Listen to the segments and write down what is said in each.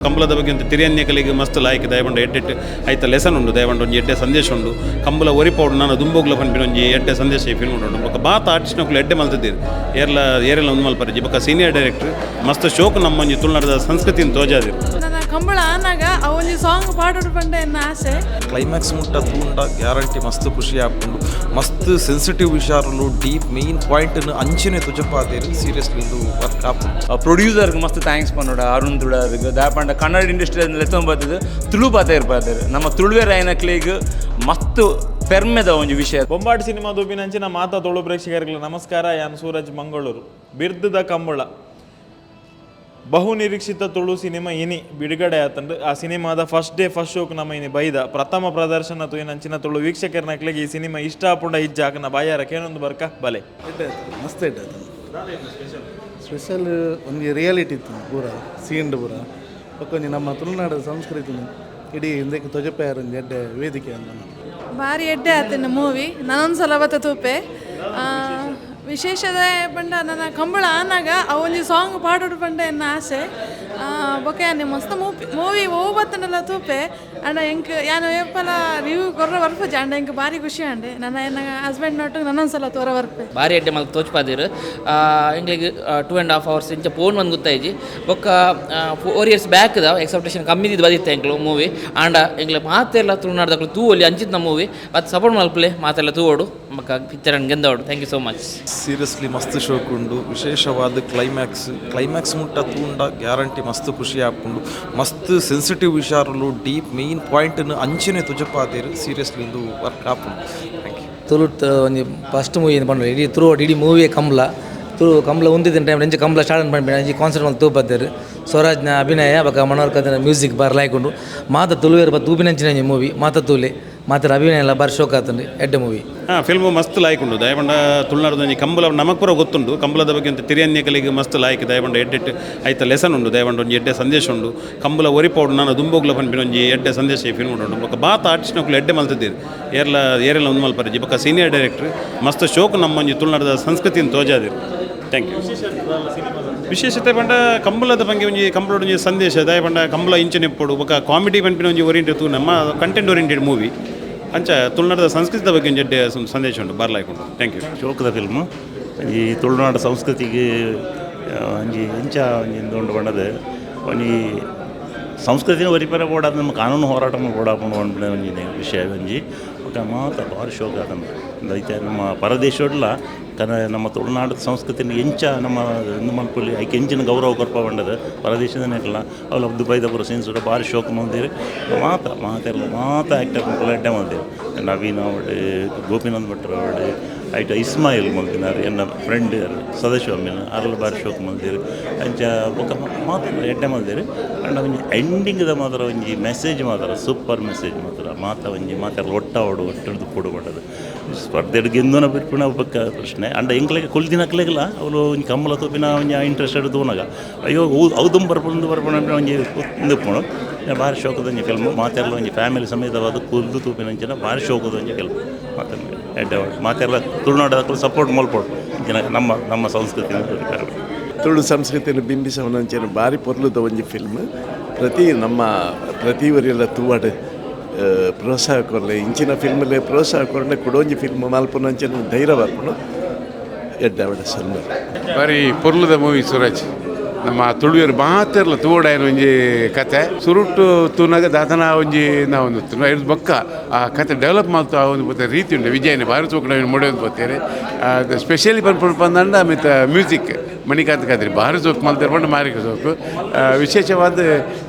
ಕಂಬಳದ ಬಗ್ಗೆ ಒಂದು ತಿರಿಯನ್ಯಕಲಿಗೆ ಮಸ್ತ್ ಲಾಯ್ಕ್ ದಯವಂಡ ಎಡ್ಡೆಟ್ಟು ಐತ ಲೆಸನ್ ಉಂಡು ದಯವಂಡ ಒಂಜಿ ಎಡ್ಡೆ ಸಂದೇಶ ಉಂಡು ಕಂಬಳ ಒರಿಪೌಡು ನಾನು ದುಂಬೋಗ್ಲ ಪನ್ಪಿನ ಒಂಜಿ ಎಡ್ಡೆ ಸಂದೇಶ ಈ ಫಿಲ್ಮ್ ಉಂಡು ಬೊಕ್ಕ ಬಾತ ಆರ್ಟಿಸ್ಟ್ನಕ್ಲು ಎಡ್ಡೆ ಮಲ್ತಿದ್ದೀರಿ ಏರೆಲ್ಲ ಒಂದು ಮಲ್ಪರಜಿ ಬೊಕ್ಕ ಸೀನಿಯರ್ ಡೈರೆಕ್ಟರ್ ಮಸ್ತ್ ಶೋಕ್ ನಮ್ಮ ಒಂಜಿ ತುಳುನಾಡದ ಸಂಸ್ಕೃತಿನ ತೋಜಾದಿರು ನನ್ನ ಕಂಬಳ ಆನಾಗ ಆ ಒಂಜಿ ಸಾಂಗ್ ಪಾಡೋಡು ಪಂಡ ಎನ್ನ ಆಸೆ ಕ್ಲೈಮ್ಯಾಕ್ಸ್ ಮುಟ್ಟ ತೂಂಡ ಗ್ಯಾರಂಟಿ ಮಸ್ತ್ ಖುಷಿ ಆಪುಂಡು ಮಸ್ತ್ ಸೆನ್ಸಿಟಿವ್ ವಿಚಾರಲು ಡೀಪ್ ಮೇನ್ ಪಾಯಿಂಟ್ ಅಂಚನೆ ತುಜಪಾದೇರು ಸೀರಿಯಸ್ಲಿ ಇದು ವರ್ಕ್ ಆಪುಂಡು ಪ್ರೊಡ್ಯೂಸರ್ಗೆ ಮಸ್ತ್ ಥ್ಯಾಂಕ್ಸ್ ಪನ್ನೋಡ ಅರುಣ್ ತುಡಾರ್ಗೆ ದಾಪಂಡ ಕನ್ನಡ ಇಂಡಸ್ಟ್ರಿಯಲ್ಲಿ ಲೆತ್ತೊಂಬತ್ತದು ತುಳು ಪಾತ ಇರ್ಪಾದರು ನಮ್ಮ ತುಳುವೆ ರಾಯನಕ್ಲಿಗೆ ಮಸ್ತ್ ಪೆರ್ಮೆದ ಒಂದು ವಿಷಯ. ಬೊಂಬಾಟ್ ಸಿನಿಮಾ ದೂಪಿನಂಚಿನ ಮಾತಾ ತುಳು ಪ್ರೇಕ್ಷಕರಿಗೆ ನಮಸ್ಕಾರ. ಯಾನ್ ಸೂರಜ್ ಮಂಗಳೂರು. ಬಿರ್ದುದ ಕಂಬಳ ಬಹು ನಿರೀಕ್ಷಿತ ತುಳು ಸಿನಿಮಾ ಇನಿ ಬಿಡುಗಡೆ ಆತಂಡು ಆ ಸಿನಿಮಾದ ಫಸ್ಟ್ ಶೋಕ್ ನಮ್ಮ ಇನಿ ಬೈದ ಪ್ರಥಮ ಪ್ರದರ್ಶನ ತೂಯಿನಂಚಿನ ತುಳು ವೀಕ್ಷಕರ್ನಕ್ಲಿಗೆ ಈ ಸಿನಿಮಾ ಇಷ್ಟ ಆಪುಂಡ ಹಿಜ್ಜಾಕನ ಬಾಯಾರ ಕೇನೊಂದು ಬರ್ಕ ಬಲೆ ಮಸ್ತ್ ಇಟ್ಟು ಸ್ಪೆಷಲ್ ಒಂದು ರಿಯಾಲಿಟಿ ಇತ್ತು ಪೂರ ಸೀಂಡ್ ಪೂರ ಪಕ್ಕೊಂಜಿ ನಮ್ಮ ತುಳುನಾಡದ ಸಂಸ್ಕೃತಿ ಇಡೀ ಹಿಂದಕ್ಕೆ ತೊಜಪಾರ ಎಡ್ಡೆ ವೇದಿಕೆ ಅಂತ ಭಾರಿ ಎಡ್ಡೆ ಆತಿನ ಮೂವಿ ನಾನೊಂದ್ಸಲ ಅವತ್ತು ತೂಪೆ ವಿಶೇಷದ ಪಂಡ ನನ್ನ ಕಂಬಳ ಆನಾಗ ಆ ಒಂಜಿ ಸಾಂಗ್ ಪಾಡೋಡು ಪಂಡ ಎನ್ನ ಆಸೆ ಬೊಕ್ಕ ಯಾನೆ ಮಸ್ತ್ ಮೂವಿ ಓಬತ್ತನೆಲ್ಲ ತೂಪೆ ಅಂಡ ಎಂಕ್ ಯಾನು ಏಪಲ ರಿವ್ಯೂ ಕೊರ್ರ ಬರ್ಪಜಿ ಅಂಡ ಎಂಕ್ ಭಾರಿ ಖುಷಿ ಅಂಡೆ ನನ್ನ ಹಸ್ಬೆಂಡ್ ನೋಟು ನನ್ನೊಂದ್ಸಲ ತೋರ ಬರ್ಪೆ ಭಾರಿ ಎಡ್ಡೆ ಮಲ್ಕ ತೋಚ್ಪಾದಿರು ಎಂಗ್ಲಿಗೆ 2.5 hours ಇಂಚ ಫೋನ್ ಒಂದು ಗೊತ್ತಾಯ್ಜಿ ಬೊಕ್ಕ 4 years ಬ್ಯಾಕ್ ಎಕ್ಸೆಪ್ಟೇಷನ್ ಕಮ್ಮಿದಿದ್ದು ಬದಿತ್ತೆ ಎಂಕ್ಲು ಮೂವಿ ಆಂಡ ಎಂಗ್ಲ ಮಾತೆಲ್ಲ ತುಳುನಾಡ್ದಕ್ಲು ತೂ ಒಲ್ಲಿ ಅಂಚಿದ್ನ ಮೂವಿ ಮತ್ತು ಸಪೋರ್ಟ್ ಮಲ್ಪಲೆ ಮಾತೆಲ್ಲ ತೂವೋಡು ಬೊಕ್ಕ ಪಿಕ್ಚರ್ ಅನ್ನು ಗೆಂದೋಡು. Thank you so much. Seriously ಮಸ್ತ್ ಶೋಕ್ ಉಂಡು ವಿಶೇಷವಾದ ಕ್ಲೈಮ್ಯಾಕ್ಸ್ ಮುಟ್ಟ ತೂಂಡ ಗ್ಯಾರಂಟಿ ಮಸ್ತ್ ಖುಷಿ ಆಪುಂಡು ಮಸ್ತ್ ಸೆನ್ಸಿಟಿವ್ ವಿಚಾರಲು ಡೀಪ್ ಮೇನ್ ಪಾಯಿಂಟ್ ಅಂಚನೆ ತುಜಪಾದೇರು ಸೀರಿಯಸ್ಲಿ ಇದು ವರ್ಕ್ ಆಪುಂಡು. Thank you. ತುಳು ಒಂದು ಫಸ್ಟ್ ಮೂವಿ ಪಂಡ ಇಡೀ ಇಡೀ ಮೂವಿ ಕಂಬಳ ಉಂದಿದ್ದ ಟೈಮ್ ಎಂಚ ಕಂಬಳ ಸ್ಟಾರ್ಟ್ ಪಂಪಿನ ಅಂಚಿ ಕಾನ್ಸರ್ಟ್ ಒಂದು ತೂಪತ್ತೇರು ಸ್ವರಾಜ್ನ ಅಭಿನಯ ಬಕ ಮನೋಹರ್ ಕಥನ ಮ್ಯೂಸಿಕ್ ಬಾರ್ ಲಾಯ್ಕೊಂಡು ಮಾತ ತುಳುವೇರು ಬತ್ತು ತೂಪಿನಂಚಿನ ಮೂವಿ ಮಾತ ತೂಲೆ ಮಾತ್ರ ಅಭಿನಯ ಎಲ್ಲ ಬಾರಿ ಶೋಕ್ ಆತಂಡು ಎಡ್ಡೆ ಮೂವಿ. ಫಿಲ್ಮ್ ಮಸ್ತ್ ಲಾಯ್ಕ್ ಉಂಡು ದಯವಂಡ ತುಳುನಾಡದ ಕಂಬಳ ನಮಗೆ ಪೂರ ಗೊತ್ತುಂಡು ಕಂಬಳದ ಬಗ್ಗೆ ಒಂದು ತಿರಿಯನ್ಯಕಲಿಗೆ ಮಸ್ತ್ ಲಾಯ್ಕ್ ದಯವಂಡ ಎಡ್ಡೆಟ್ಟು ಐತ ಲೆಸನ್ ಉಂಡು ದಯವಂಡ ಒಂಜಿ ಎಡ್ಡೆ ಸಂದೇಶ ಉಂಡು ಕಂಬಳ ಒರಿಪೌಡು ನಾನು ದುಂಬೋಗ್ಲ ಪನ್ಪಿನ ಒಂಜಿ ಎಡ್ಡೆ ಸಂದೇಶ ಈ ಫಿಲ್ಮ್ ಉಂಡು ಬೊಕ್ಕ ಬಾತ ಆರ್ಟಿಸ್ಟ್ನಕ್ಲು ಎಡ್ಡೆ ಮಲ್ತಿದ್ದೀರಿ ಏರೆಲ್ಲ ಒಂದು ಮಲ್ಪರಜಿ ಬೊಕ್ಕ ಸೀನಿಯರ್ ಡೈರೆಕ್ಟರ್ ಮಸ್ತ್ ಶೋಕ್ ನಮ್ಮ ಒಂಜಿ ತುಳುನಾಡದ ಸಂಸ್ಕೃತಿನ ತೋಜಾದಿರು. Thank you. ವಿಶೇಷತೆ ಪಂಡ ಕಂಬಳದ ಬಗ್ಗೆ ಒಂಜಿ ಕಂಬಳದ ಒಂಜಿ ಸಂದೇಶ ದಯಪಂಡ ಕಂಬಳ ಇಂಚನೆ ಎಪ್ಪಡು ಬೊಕ್ಕ ಕಾಮಿಡಿ ಪನ್ಪಿನ ಒಂಜಿ ಓರಿಯೆಂಟೆಡ್ ನಮ್ಮ ಕಂಟೆಂಟ್ ಓರಿಯೆಂಟೆಡ್ ಮೂವಿ ಅಂಚ ತುಳುನಾಡದ ಸಂಸ್ಕೃತಿದ ಬಗ್ಗೆ ಒಂಜಿ ಎಡ್ಡೆ ಸಂದೇಶ ಉಂಟು ಬಾರ್ಲಾಯ್ಕೊಂಡು. Thank you. ಶೋಕದ ಫಿಲ್ಮು ಈ ತುಳುನಾಡ ಸಂಸ್ಕೃತಿಗೆ ಒಂಜಿ ಇಂಚ ಒಂಜಿ ಬಣ್ಣದ ಒಂಜಿ ಸಂಸ್ಕೃತಿನ ಒರಿಪರ ಓಡಾದ ನಮ್ಮ ಕಾನೂನು ಹೋರಾಟ ಓಡಾಕೊಂಡು ಒಂಜಿ ವಿಷಯ ಒಂಜಿ ಮಾತ ಭಾರಿ ಶೋಕ ಅದನ್ನು ಐತೆ ನಮ್ಮ ಪರದೇಶೋಡ್ಲ ನಮ್ಮ ತುಳುನಾಡು ಸಂಸ್ಕೃತಿನ ಎಂಚ ನಮ್ಮ ಹಿಂದೂ ಮಲ್ಪಲ್ಲಿ ಐಕೆ ಎಂಚಿನ ಗೌರವ ಕೊರ್ಪ ಬಂಡದ ಪರದೇಶದನೇಕಲ್ಲ ಅವಳು ದುಬೈದ ಪುರ ಸೀನ್ಸ್ ಭಾರಿ ಶೋಕ ಮಂದಿರಿ ಮಾತ ಆ್ಯಕ್ಟರ್ ಮಕ್ಕಳು ಎಡ್ಡೆ ಮಂದಿರಿ ನವೀನ್ ಅವಡೆ ಗೋಪಿನಾಥ್ ಭಟ್ರು ಅವಡೆ ಐಟ ಇಸ್ಮಾಯಿಲ್ ಮಲ್ತಿನಾರು ಎನ್ನ ಫ್ರೆಂಡ್ ಸದಾಶಿವಮ್ಮಿನ ಅದ್ರಲ್ಲಿ ಭಾರಿ ಶೋಕ ಮಂದಿರಿ ಅಂಚ ಬೊಕ್ಕ ಮಾತ ಎಡ್ಡೆ ಮಂದಿರಿ ಅಂಡ್ ಒಂಜಿ ಎಂಡಿಂಗ್ದ ಮಾತ್ರ ಒಂಜಿ ಮೆಸೇಜ್ ಮಾತ್ರ ಸೂಪರ್ ಮೆಸೇಜ್ ಮಾತ್ರ ಮಾತಾಡ ಒಟ್ಟಡು ಕೊಡು ಬಟ್ಟದು ಸ್ಪರ್ಧೆ ಗೆಂದನ ಬಿಟ್ಬಿನ ಬಕ್ಕ ಪ್ರಶ್ನೆ ಅಂಡ ಎಂಕ್ಲೆಗೆ ಕೊಲ್ದಿನಕ್ಲೆಗಲ್ಲ ಅವರು ಒಂಜಿ ಕಂಬಳ ತೂಪಿನ ಒಂಜಿ ಇಂಟ್ರೆಸ್ಟೆಡ್ ತೂನಾಗ ಅಯ್ಯೋ ಅವ್ದು ಬರ್ಪಣ ಒಂಜಿ ಇಂದುಪ್ಪುಣು ಭಾರಿ ಶೋಕದ ಒಂಜಿ ಫಿಲ್ಮ್ ಮಾತೆಲ್ಲ ಒಂಜಿ ಫ್ಯಾಮಿಲಿ ಸಮೇತವಾದ ಕುಲ್ದು ತೂಪಿನಂಚಿನ ಭಾರಿ ಶೋಕದ ಒಂಜಿ ಫಿಲ್ಮ್ ಮಾತೆಲ್ಲ ತುಳುನಾಡಕ್ಕೂ ಸಪೋರ್ಟ್ ಮಲ್ಪೋಡು ನಮ್ಮ ಸಂಸ್ಕೃತಿ ತುಳು ಸಂಸ್ಕೃತಿಯನ್ನು ಬಿಂಬಿಸವನಂಚಿನ ಭಾರಿ ಪೊರ್ಲುದ ಒಂಜಿ ಫಿಲ್ಮ್ ಪ್ರತಿವರೆಲ್ಲ ತೂವಾಡು ಪ್ರೋತ್ಸಾಹ ಕೊರಲೆ ಇಂಚಿನ ಫಿಲ್ಮಲ್ಲಿ ಪ್ರೋತ್ಸಾಹ ಕೊರಲೆ ಕೊಡೋಂಜಿ ಫಿಲ್ಮ್ ಮಲ್ಪುನಂಚಿನ ಧೈರ್ಯ ಬರ್ಪುನು ಎಡ್ಡೆ ಸೊಲ್ಲು ಬಾರಿ ಪೊರ್ಲುದ ಮೂವಿ ಸೂರಜ್ ನಮ್ಮ ತುಳುವೇರು ಮಾತೆರ್ಲ ತೂವಡಾಯನ ಒಂಜಿ ಕತೆ ಸುರುಟ್ಟು ತೂನಾಗ ದಾದನ ಒಂಜಿ ನಾವೊಂದು ಇರ್ದು ಬೊಕ್ಕ ಆ ಕತೆ ಡೆವಲಪ್ ಮಾಡ್ತಾ ಒಂದು ಬತ್ತ ರೀತಿ ಉಂಟು ವಿಜಯನ ಭಾರಿ ಚೌಕ ಮೊಡೆಯೊಂದು ಬರ್ತಾರೆ ಸ್ಪೆಷಲಿ ಬಂದ್ಪಂದ ಮಿತ್ತ ಮ್ಯೂಸಿಕ್ ಮಣಿಕಾಂತ್ ಕಾದ್ರಿ ಭಾರಿ ಚೌಕ್ ಮಲ್ತಾರೆ ಬಂದು ಮಾರಿಕ ಚೌಕು ವಿಶೇಷವಾದ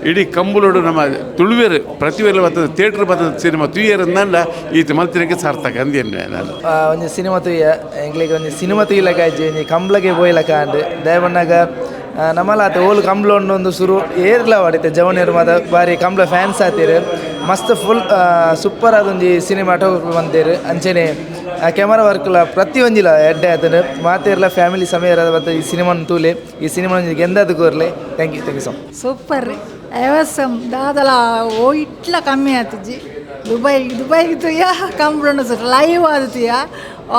ಇಡೀ ಕಂಬಳೋಡು ನಮ್ಮ ತುಳುವೇರು ಪ್ರತಿವೇರು ಬರ್ತದೆ ಥಿಯೇಟ್ರ್ ಬರ್ತದೆ ಸಿನಿಮಾ ತುಯ್ಯರ್ ಅಂದಂಡ ಈತ ಮಲ್ತಿನಕ್ಕೆ ಸಾರ್ಥಕ ಅಂದೇನು ನಾನು ಒಂದು ಸಿನಿಮಾ ತುಯ್ಯ ಎಂಗ್ಲಿಗೆ ಒಂದು ಸಿನಿಮಾ ತುಯ್ಯಲಕ ಒಂಜಿ ಕಂಬ್ಳಗೆ ಬೋಯ್ಲಕ ಅಂಡು ದಯಬಣ್ಣಾಗ ನಮ್ಮಲ್ಲ ಆತ ಓಲ್ ಕಂಬ್ಳ ಒಂದು ಶುರು ಏರ್ಲ ಹೊಡಿತೆ ಜವನಿಯರು ಮಾತ ಬಾರಿ ಕಂಬ್ಳ ಫ್ಯಾನ್ಸ್ ಆತೀರು ಮಸ್ತ್ ಫುಲ್ ಸೂಪರ್ ಆದೊಂದು ಸಿನಿಮಾಟೋಗ್ರಫಿ ಬಂತೀರು ಅಂಚನೆ ಕ್ಯಾಮರಾ ವರ್ಕ್ಲ ಪ್ರತಿಯೊಂದಿಲ್ಲ ಎಡ್ಡೆ ಆತನು ಮಾತೇರ್ಲ ಫ್ಯಾಮಿಲಿ ಸಮಯ ಮತ್ತು ಈ ಸಿನಿಮಾನ ತೂಲೆ ಈ ಸಿನಿಮಾ ಗೆಂದದು ಕೋರ್ಲೆ. Thank you so much. Super ರೀ ಐವಸಂ ದಾದಲ ಓ ಇಟ್ಲ ಕಮ್ಮಿ ಆತಜ್ಜಿ ದುಬೈಗೆ ತುಯ್ಯ ಕಂಬ್ಳನ್ನು ಲೈವ್ ಆದತಿಯ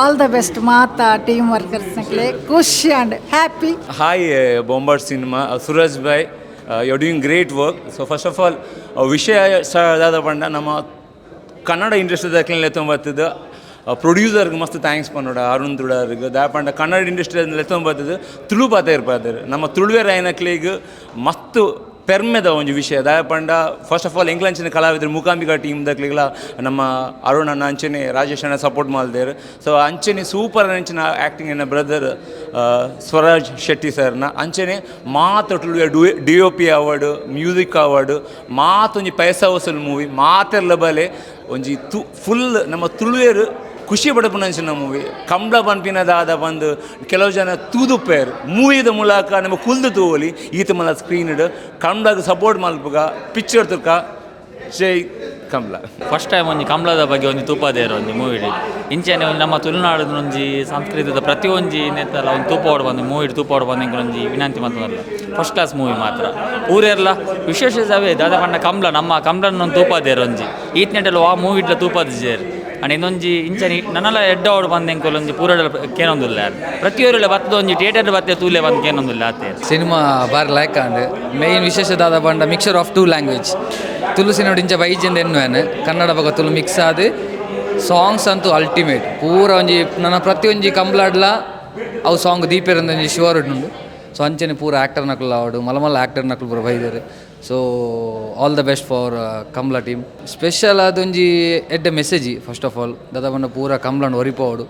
ಆಲ್ ದ ಬೆಸ್ಟ್ ಮಾತಾ ಟೀಮ್ ವರ್ಕರ್ಸ್ ನಕ್ಲೆ ಖುಷಿ ಆ್ಯಂಡ್ ಹ್ಯಾಪಿ. ಹಾಯ್ ಬೊಂಬಾಟ್ cinema Suraj bhai you are doing great work. So first of all ವಿಷಯ ದಾದ ಪಂಡ ನಮ್ಮ ಕನ್ನಡ ಇಂಡಸ್ಟ್ರಿದ ತೊಂಬತ್ತದು ಪ್ರೊಡ್ಯೂಸರ್ಗೆ ಮಸ್ತ್ ಥ್ಯಾಂಕ್ಸ್ ಪನ್ನೋಡ ಅರುಣ್ ತುಡಾರ್ಗೆ ದಾಪಂಡ ಕನ್ನಡ ಇಂಡಸ್ಟ್ರಿ ತೊಂಬತ್ತದು ತುಳು ಪಾತ ಇರ್ಪಾದರು ನಮ್ಮ ತುಳುವೆ ರಾಯನಕ್ಲಿಗೆ ಮಸ್ತ್ ಪೆರ್ಮೆದ ಒಂದು ವಿಷಯ ದಾಯಪಂಡ ಫಸ್ಟ್ ಆಫ್ ಆಲ್ ಎಂಗ್ಲಂಚಿನ ಕಲಾವಿದರು ಮೂಕಾಂಬಿಕಾ ಟೀಮ್ದಾಗ್ಲಿಗೆಲ್ಲ ನಮ್ಮ ಅರುಣ್ ಅಣ್ಣ ಅಂಚನೆ ರಾಜೇಶ್ ಅಣ್ಣ ಸಪೋರ್ಟ್ ಮಾಡಿದೇರು. ಸೊ ಅಂಚನೆ ಸೂಪರ್ ಅಂಚಿನ ಆ್ಯಕ್ಟಿಂಗ್ ಎನ್ನ ಬ್ರದರ್ ಸ್ವರಾಜ್ ಶೆಟ್ಟಿ ಸರ್ನ ಅಂಚನೆ ಮಾತು ತುಳುವೆ DOP ಅವಾರ್ಡ್ ಮ್ಯೂಸಿಕ್ ಅವಾರ್ಡ್ ಮಾತೊಂಜಿ ಪೈಸಾ ವಸೂಲ್ ಮೂವಿ ಮಾತೆಲ್ಲ ಬಲೆ ಒಂಜಿ ಫುಲ್ ನಮ್ಮ ತುಳುವೇರು ಖುಷಿ ಪಡಪುನಂಚಿನ ಮೂವಿ ಕಂಬಳ ಪನ್ಪಿನದಾದ ಬಂದು ಕೆಲವು ಜನ ತೂದುಪ್ಪೇರು ಮೂವಿದ ಮೂಲಕ ನಮ್ಮ ಕುಲ್ದು ತೂವಲಿ ಈತ ಮಲ್ಲ ಸ್ಕ್ರೀನ್ಡ್ ಕಂಬಳಗೆ ಸಪೋರ್ಟ್ ಮಲ್ಪಗ ಪಿಕ್ಚರ್ ತುಕ ಜೈ ಕಂಬಳ. ಫಸ್ಟ್ ಟೈಮ್ ಒಂಜಿ ಕಂಬಳದ ಬಗ್ಗೆ ಒಂದು ತೂಪದೇರು ಒಂದು ಮೂವಿಡಿ ಇಂಚೆನೆ ನಮ್ಮ ತುಳುನಾಡಿನ ಒಂಜಿ ಸಂಸ್ಕೃತದ ಪ್ರತಿಯೊಂಜಿ ನೆತ್ತಲ್ಲ ಒಂದು ತೂಪೋಡು ಬಂದು ಮೂವಿಡ್ ತೂಪೋಡು ಬಂದು ಒಂಜಿ ವಿನಂತಿ ಮಾತಲ್ಲ ಫಸ್ಟ್ ಕ್ಲಾಸ್ ಮೂವಿ ಮಾತ್ರ ಊರೆಲ್ಲ ವಿಶೇಷವೇ ದಾದ ಪಂಡ ಕಂಬಳ ನಮ್ಮ ಕಂಬಳನ ಒಂದು ತೂಪದೇರು ಒಂಜಿ ಈತ್ನೆಟ್ಟಲು ಆ ಮೂವಿಡ್ಲ ತೂಪದ ಜೇರು ಅಂಡ್ ಇನ್ನೊಂಜಿ ಇಂಚನಿ ನನ್ನೆಲ್ಲ ಎಡ್ಡ ಓಡ್ ಬಂದೆಂಕೊಲ್ಲ ಒಂಜಿ ಪೂರಡ ಕೇನೊಂದಿಲ್ಲ ಪ್ರತಿಯೊಬ್ಬರಲ್ಲ ಬತ್ತದ ಒಂಜಿ ಥಿಯೇಟರ್ ಬತ್ತೆ ತೂಲೆ ಬಂದು ಕೇನೊಂದಿಲ್ಲ ಆತೆ ಸಿನಿಮಾ ಬಾರಿ ಲೈಕ್ ಅಂಡ್ ಮೇಯ್ನ್ ವಿಶೇಷದಾದ ಬಂಡ mixer of 2 language Tulu cinema ಇಂಚ ಬೈಜೆಂದು ಎನ್ನುವೇನು ಕನ್ನಡ ಬಗ್ಗೆ ತುಳು ಮಿಕ್ಸ್ ಆದು ಸಾಂಗ್ಸ್ ಅಂತೂ ಅಲ್ಟಿಮೇಟ್ ಪೂರ ಒಂಜಿ ನನ್ನ ಪ್ರತಿಯೊಂಜಿ ಕಂಬ್ಲಾಡ್ಲ ಅವು ಸಾಂಗ್ ದೀಪೇರಂದ ಒಂಜಿ ಶಿವರ್ ಉಂಟು. ಸೊ ಅಂಚನೆ ಪೂರ ಆ್ಯಕ್ಟರ್ ನಕಲು ಆವಡು ಮಲಮಲ್ಲ ಆ್ಯಕ್ಟರ್ ನಕಲು ಪೂರ ಬೈದೇರು. So all the best for Kambla team. Special ಅದೊಂಜಿ ಎಡ್ಡೆ ಮೆಸೇಜಿ ಫಸ್ಟ್ ಆಫ್ ಆಲ್ ದಾದ ಬಂಡ ಪೂರ ಕಂಬ್ಲಾಂಡ್ ಒರಿಪೋಡು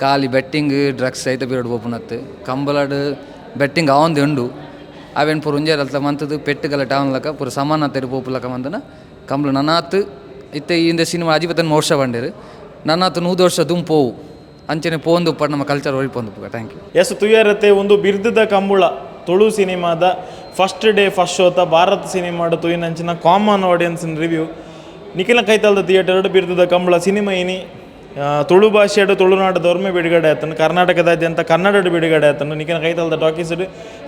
ಖಾಲಿ ಬೆಟ್ಟಿಂಗ್ ಡ್ರಗ್ಸ್ ಸಹಿತ ಪೀರಿಯಡ್ ಪೋಪುನತ್ತು ಕಂಬಲಾಡ್ ಬೆಟ್ಟಿಂಗ್ ಅವಂದು ಉಂಡು ಅವೇನು ಪೂರ ಉಂಜಾರಲ್ತ ಮಂತದ್ದು ಪೆಟ್ಟುಗಲ ಟಾವನ್ಲಕ ಪೂರ ಸಮಾನತೆ ಪೋಪುಲಕ ಮಂದನ ಕಂಬ್ಲ ನನ್ನಾತ್ ಇತ್ತೆ ಇಂದ ಸಿನಿಮಾ ಅಜಿಪತನ ವರ್ಷ ಬಂಡೇರು ನನ್ನಾತ್ 100 ವರ್ಷ ದುಂಪೋವು ಅಂಚನೆ ಪೋಂದು ಪಡ್ ನಮ್ಮ ಕಲ್ಚರ್ ಒರಿಪೊಂದು. Thank you. ಎಸ್ ತುಯ್ಯಾರತ್ತೆ ಒಂದು ಬಿರ್ದುದ ಕಂಬಳ ತುಳು ಸಿನಿಮಾದ ಫಸ್ಟ್ ಡೇ ಫಸ್ಟ್ ಶೋತ ಭಾರತ ಸಿನಿಮಾಡ ತುಯಿನಂಚಿನ ಕಾಮನ್ ಆಡಿಯನ್ಸಿನ ರಿವ್ಯೂ ನಿಖಿಲ ಕೈತಾಲ್ದ ಥಿಯೇಟರ್ ಬಿರ್ದುದ ಕಂಬಳ ಸಿನಿಮಾ ಇನಿ ತುಳು ಭಾಷೆಡು ತುಳುನಾಡದವ್ರಮೆ ಬಿಡುಗಡೆ ಆತನು ಕರ್ನಾಟಕದಾದ್ಯಂತ ಕನ್ನಡದ ಬಿಡುಗಡೆ ಆತನು ನಿಖಿನ ಕೈತಾಲ್ದ ಟಾಕೀಸ್ಡ್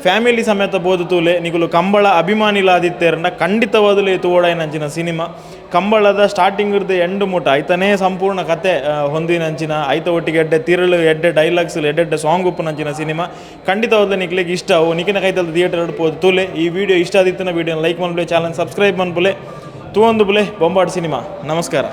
ಫ್ಯಾಮಿಲಿ ಸಮೇತ ಬೋದು ತೂಲೆ ನಿಗುಲು ಕಂಬಳ ಅಭಿಮಾನಿಲಾದಿತ್ತೇರನ್ನ ಖಂಡಿತವಾದಲೇ ತೂವಡಾಯಿನಂಚಿನ ಸಿನಿಮಾ ಕಂಬಳದ ಸ್ಟಾರ್ಟಿಂಗ್ ಇರ್ದು ಎಂಡು ಮುಟ ಐತನೇ ಸಂಪೂರ್ಣ ಕತೆ ಹೊಂದಿನಂಚಿನ ಐತ ಒಟ್ಟಿಗೆ ಎಡ್ಡೆ ತಿರುಳು ಎಡ್ಡೆ ಡೈಲಾಗ್ಸ್ ಎಡ್ಡೆ ಸಾಂಗ್ ಉಪ್ಪುನಂಚಿನ ಸಿನಿಮಾ ಖಂಡಿತವಾದ ನಿಕ್ಲಿಗೆ ಇಷ್ಟ ಅವು ನಿಖಿನ ಕೈತಾಲ್ದ ಥಿಯೇಟರ್ ಪೋದು ತೂಲೆ. ಈ ವಿಡಿಯೋ ಇಷ್ಟ ಆದಿತ್ತಿನ ವಿಡಿಯೋನ ಲೈಕ್ ಮಾಡ್ಬಲೆ ಚಾನಲ್ ಸಬ್ಸ್ಕ್ರೈಬ್ ಮಾಡ್ಬಲೆ ತೂವೊಂದು ಬುಲೆ ಬೊಂಬಾಟ್ ಸಿನಿಮಾ. ನಮಸ್ಕಾರ.